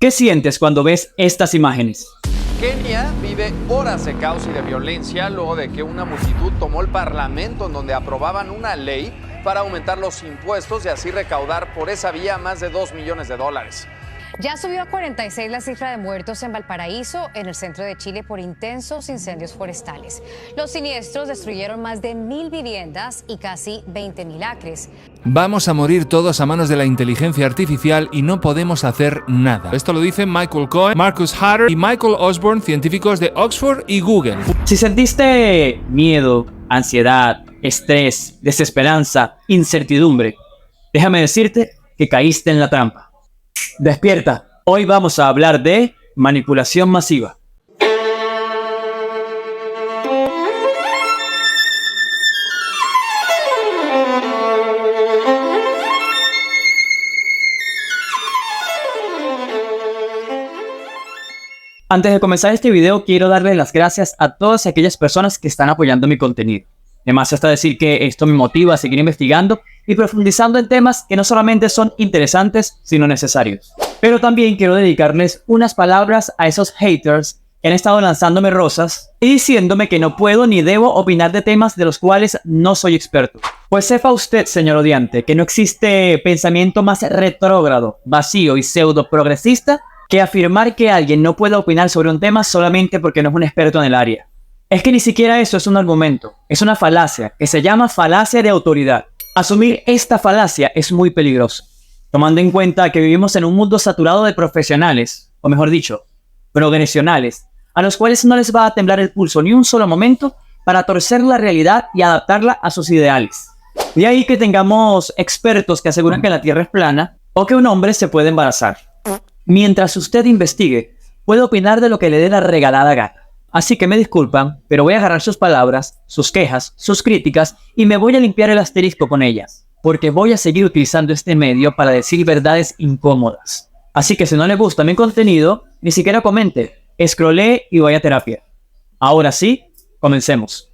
¿Qué sientes cuando ves estas imágenes? Kenia vive horas de caos y de violencia luego de que una multitud tomó el parlamento en donde aprobaban una ley para aumentar los impuestos y así recaudar por esa vía más de $2 millones. Ya subió a 46 la cifra de muertos en Valparaíso, en el centro de Chile, por intensos incendios forestales. Los siniestros destruyeron más de 1.000 viviendas y casi 20.000 acres. Vamos a morir todos a manos de la inteligencia artificial y no podemos hacer nada. Esto lo dicen Michael Cohen, Marcus Hatter y Michael Osborne, científicos de Oxford y Google. Si sentiste miedo, ansiedad, estrés, desesperanza, incertidumbre, déjame decirte que caíste en la trampa. Despierta, hoy vamos a hablar de manipulación masiva. Antes de comenzar este video, quiero darle las gracias a todas aquellas personas que están apoyando mi contenido. Además, hasta decir que esto me motiva a seguir investigando y profundizando en temas que no solamente son interesantes, sino necesarios. Pero también quiero dedicarles unas palabras a esos haters que han estado lanzándome rosas y diciéndome que no puedo ni debo opinar de temas de los cuales no soy experto. Pues sepa usted, señor odiante, que no existe pensamiento más retrógrado, vacío y pseudo progresista que afirmar que alguien no puede opinar sobre un tema solamente porque no es un experto en el área. Es que ni siquiera eso es un argumento, es una falacia que se llama falacia de autoridad. Asumir esta falacia es muy peligroso, tomando en cuenta que vivimos en un mundo saturado de profesionales, o mejor dicho, progresionales, a los cuales no les va a temblar el pulso ni un solo momento para torcer la realidad y adaptarla a sus ideales. De ahí que tengamos expertos que aseguran que la Tierra es plana o que un hombre se puede embarazar. Mientras usted investigue, puede opinar de lo que le dé la regalada gana. Así que me disculpan, pero voy a agarrar sus palabras, sus quejas, sus críticas y me voy a limpiar el asterisco con ellas, porque voy a seguir utilizando este medio para decir verdades incómodas. Así que si no le gusta mi contenido, ni siquiera comente, scrollee y vaya a terapia. Ahora sí, comencemos.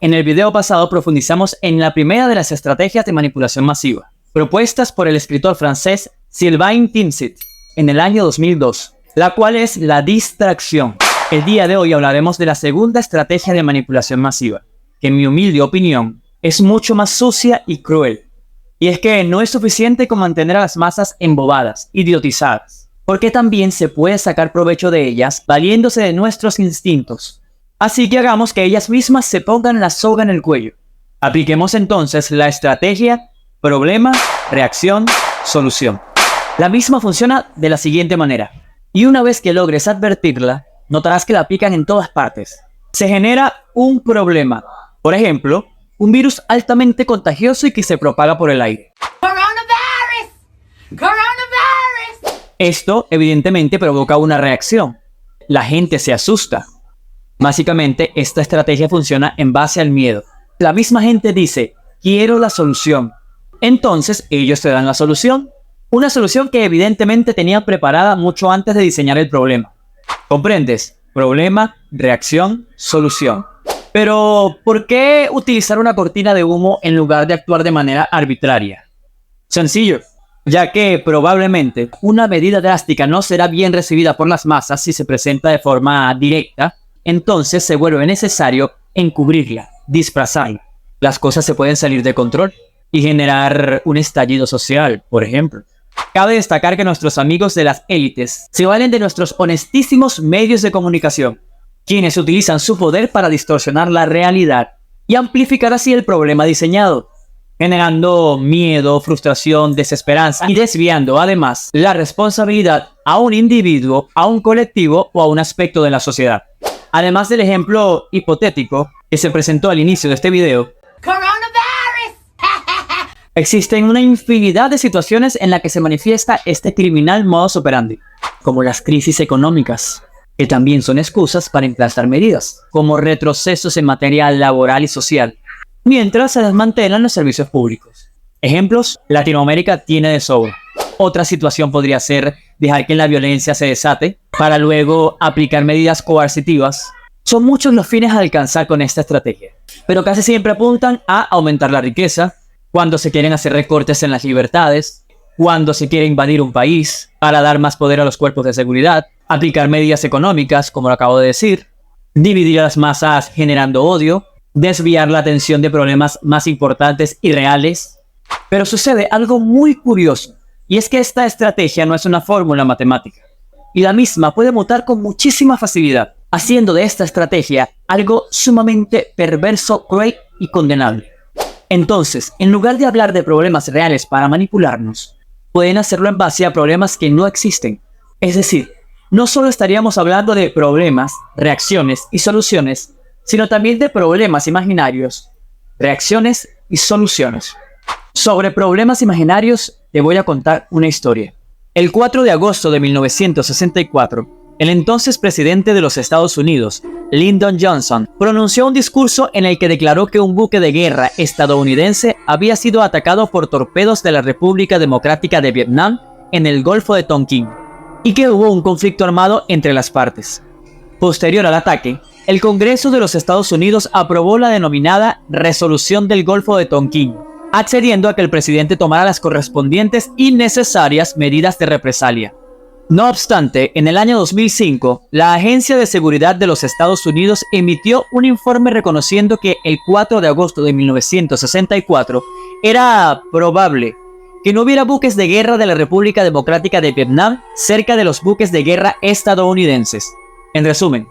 En el video pasado profundizamos en la primera de las estrategias de manipulación masiva, propuestas por el escritor francés Sylvain Timsit en el año 2002, la cual es la distracción. El día de hoy hablaremos de la segunda estrategia de manipulación masiva, que en mi humilde opinión es mucho más sucia y cruel. Y es que no es suficiente con mantener a las masas embobadas, idiotizadas, porque también se puede sacar provecho de ellas valiéndose de nuestros instintos. Así que hagamos que ellas mismas se pongan la soga en el cuello. Apliquemos entonces la estrategia problema, reacción, solución. La misma funciona de la siguiente manera, y una vez que logres advertirla, notarás que la aplican en todas partes. Se genera un problema. Por ejemplo, un virus altamente contagioso y que se propaga por el aire. Coronavirus. Coronavirus. Esto evidentemente provoca una reacción. La gente se asusta. Básicamente, esta estrategia funciona en base al miedo. La misma gente dice, quiero la solución. Entonces, ellos te dan la solución. Una solución que evidentemente tenían preparada mucho antes de diseñar el problema. ¿Comprendes? Problema, reacción, solución. Pero, ¿por qué utilizar una cortina de humo en lugar de actuar de manera arbitraria? Sencillo, ya que probablemente una medida drástica no será bien recibida por las masas si se presenta de forma directa, entonces se vuelve necesario encubrirla, disfrazarla. Las cosas se pueden salir de control y generar un estallido social, por ejemplo. Cabe destacar que nuestros amigos de las élites se valen de nuestros honestísimos medios de comunicación, quienes utilizan su poder para distorsionar la realidad y amplificar así el problema diseñado, generando miedo, frustración, desesperanza y desviando además la responsabilidad a un individuo, a un colectivo o a un aspecto de la sociedad. Además del ejemplo hipotético que se presentó al inicio de este video, existen una infinidad de situaciones en las que se manifiesta este criminal modus operandi, como las crisis económicas, que también son excusas para implantar medidas, como retrocesos en materia laboral y social, mientras se desmantelan los servicios públicos. Ejemplos, Latinoamérica tiene de sobra. Otra situación podría ser dejar que la violencia se desate, para luego aplicar medidas coercitivas. Son muchos los fines a alcanzar con esta estrategia, pero casi siempre apuntan a aumentar la riqueza, cuando se quieren hacer recortes en las libertades, cuando se quiere invadir un país para dar más poder a los cuerpos de seguridad, aplicar medidas económicas, como lo acabo de decir, dividir a las masas generando odio, desviar la atención de problemas más importantes y reales. Pero sucede algo muy curioso, y es que esta estrategia no es una fórmula matemática, y la misma puede mutar con muchísima facilidad, haciendo de esta estrategia algo sumamente perverso, cruel y condenable. Entonces, en lugar de hablar de problemas reales para manipularnos, pueden hacerlo en base a problemas que no existen. Es decir, no solo estaríamos hablando de problemas, reacciones y soluciones, sino también de problemas imaginarios, reacciones y soluciones. Sobre problemas imaginarios, te voy a contar una historia. El 4 de agosto de 1964, el entonces presidente de los Estados Unidos, Lyndon Johnson, pronunció un discurso en el que declaró que un buque de guerra estadounidense había sido atacado por torpedos de la República Democrática de Vietnam en el Golfo de Tonkin, y que hubo un conflicto armado entre las partes. Posterior al ataque, el Congreso de los Estados Unidos aprobó la denominada Resolución del Golfo de Tonkin, accediendo a que el presidente tomara las correspondientes y necesarias medidas de represalia. No obstante, en el año 2005, la Agencia de Seguridad de los Estados Unidos emitió un informe reconociendo que el 4 de agosto de 1964 era probable que no hubiera buques de guerra de la República Democrática de Vietnam cerca de los buques de guerra estadounidenses. En resumen,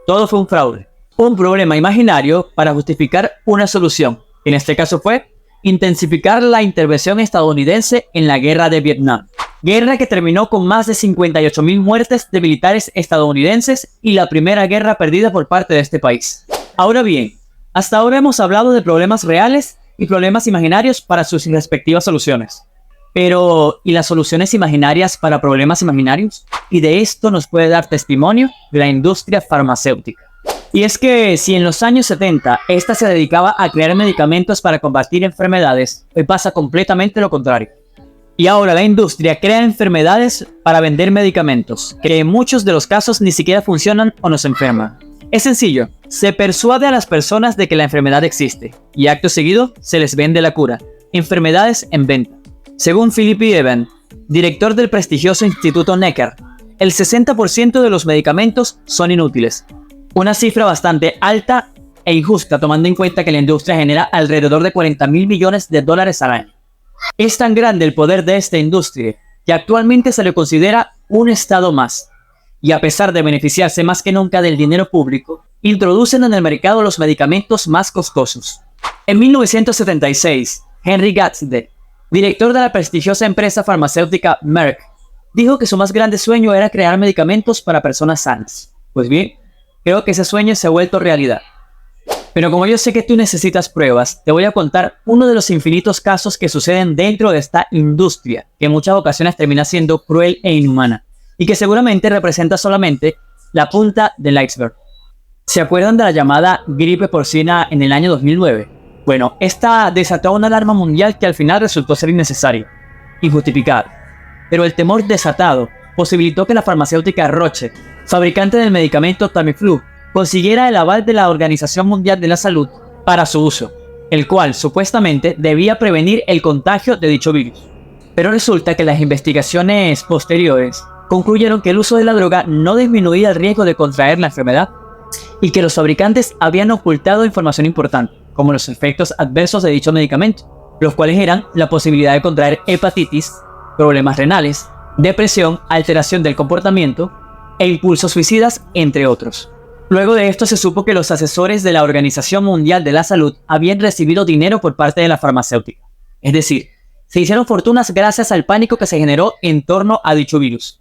todo fue un fraude, un problema imaginario para justificar una solución. En este caso fue intensificar la intervención estadounidense en la guerra de Vietnam. Guerra que terminó con más de 58.000 muertes de militares estadounidenses y la primera guerra perdida por parte de este país. Ahora bien, hasta ahora hemos hablado de problemas reales y problemas imaginarios para sus respectivas soluciones. Pero, ¿y las soluciones imaginarias para problemas imaginarios? Y de esto nos puede dar testimonio la industria farmacéutica. Y es que si en los años 70 esta se dedicaba a crear medicamentos para combatir enfermedades, hoy pasa completamente lo contrario. Y ahora la industria crea enfermedades para vender medicamentos, que en muchos de los casos ni siquiera funcionan o nos enferman. Es sencillo, se persuade a las personas de que la enfermedad existe, y acto seguido se les vende la cura. Enfermedades en venta. Según Philip E. Evans, director del prestigioso Instituto Necker, el 60% de los medicamentos son inútiles. Una cifra bastante alta e injusta tomando en cuenta que la industria genera alrededor de $40.000 millones al año. Es tan grande el poder de esta industria que actualmente se le considera un estado más, y a pesar de beneficiarse más que nunca del dinero público, introducen en el mercado los medicamentos más costosos. En 1976, Henry Gadsden, director de la prestigiosa empresa farmacéutica Merck, dijo que su más grande sueño era crear medicamentos para personas sanas. Pues bien, creo que ese sueño se ha vuelto realidad. Pero como yo sé que tú necesitas pruebas, te voy a contar uno de los infinitos casos que suceden dentro de esta industria, que en muchas ocasiones termina siendo cruel e inhumana, y que seguramente representa solamente la punta del iceberg. ¿Se acuerdan de la llamada gripe porcina en el año 2009? Bueno, esta desató una alarma mundial que al final resultó ser innecesaria, injustificada. Pero el temor desatado posibilitó que la farmacéutica Roche, fabricante del medicamento Tamiflu, consiguiera el aval de la Organización Mundial de la Salud para su uso, el cual supuestamente debía prevenir el contagio de dicho virus. Pero resulta que las investigaciones posteriores concluyeron que el uso de la droga no disminuía el riesgo de contraer la enfermedad y que los fabricantes habían ocultado información importante, como los efectos adversos de dicho medicamento, los cuales eran la posibilidad de contraer hepatitis, problemas renales, depresión, alteración del comportamiento e impulsos suicidas, entre otros. Luego de esto se supo que los asesores de la Organización Mundial de la Salud habían recibido dinero por parte de la farmacéutica. Es decir, se hicieron fortunas gracias al pánico que se generó en torno a dicho virus.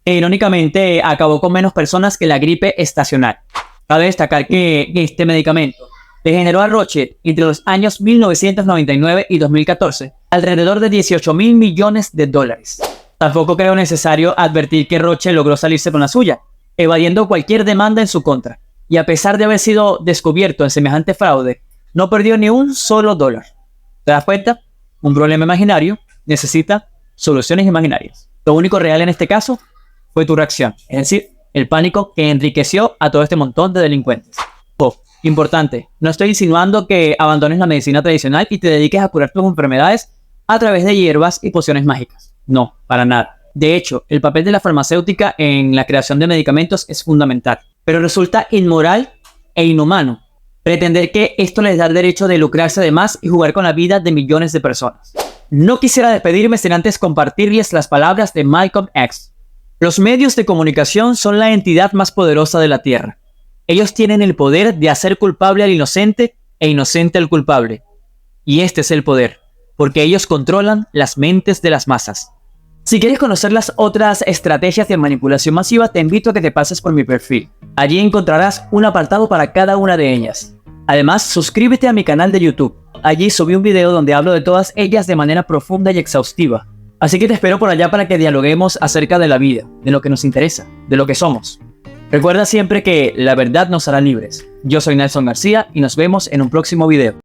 E irónicamente acabó con menos personas que la gripe estacional. Cabe destacar que este medicamento le generó a Roche entre los años 1999 y 2014 alrededor de $18.000 millones. Tampoco creo necesario advertir que Roche logró salirse con la suya, evadiendo cualquier demanda en su contra, y a pesar de haber sido descubierto en semejante fraude, no perdió ni un solo dólar. ¿Te das cuenta? Un problema imaginario necesita soluciones imaginarias. Lo único real en este caso fue tu reacción, es decir, el pánico que enriqueció a todo este montón de delincuentes. Importante, no estoy insinuando que abandones la medicina tradicional y te dediques a curar tus enfermedades a través de hierbas y pociones mágicas. No, para nada. De hecho, el papel de la farmacéutica en la creación de medicamentos es fundamental, pero resulta inmoral e inhumano pretender que esto les da el derecho de lucrarse de más y jugar con la vida de millones de personas. No quisiera despedirme sin antes compartirles las palabras de Malcolm X. Los medios de comunicación son la entidad más poderosa de la Tierra. Ellos tienen el poder de hacer culpable al inocente e inocente al culpable. Y este es el poder, porque ellos controlan las mentes de las masas. Si quieres conocer las otras estrategias de manipulación masiva, te invito a que te pases por mi perfil. Allí encontrarás un apartado para cada una de ellas. Además, suscríbete a mi canal de YouTube. Allí subí un video donde hablo de todas ellas de manera profunda y exhaustiva. Así que te espero por allá para que dialoguemos acerca de la vida, de lo que nos interesa, de lo que somos. Recuerda siempre que la verdad nos hará libres. Yo soy Nelson García y nos vemos en un próximo video.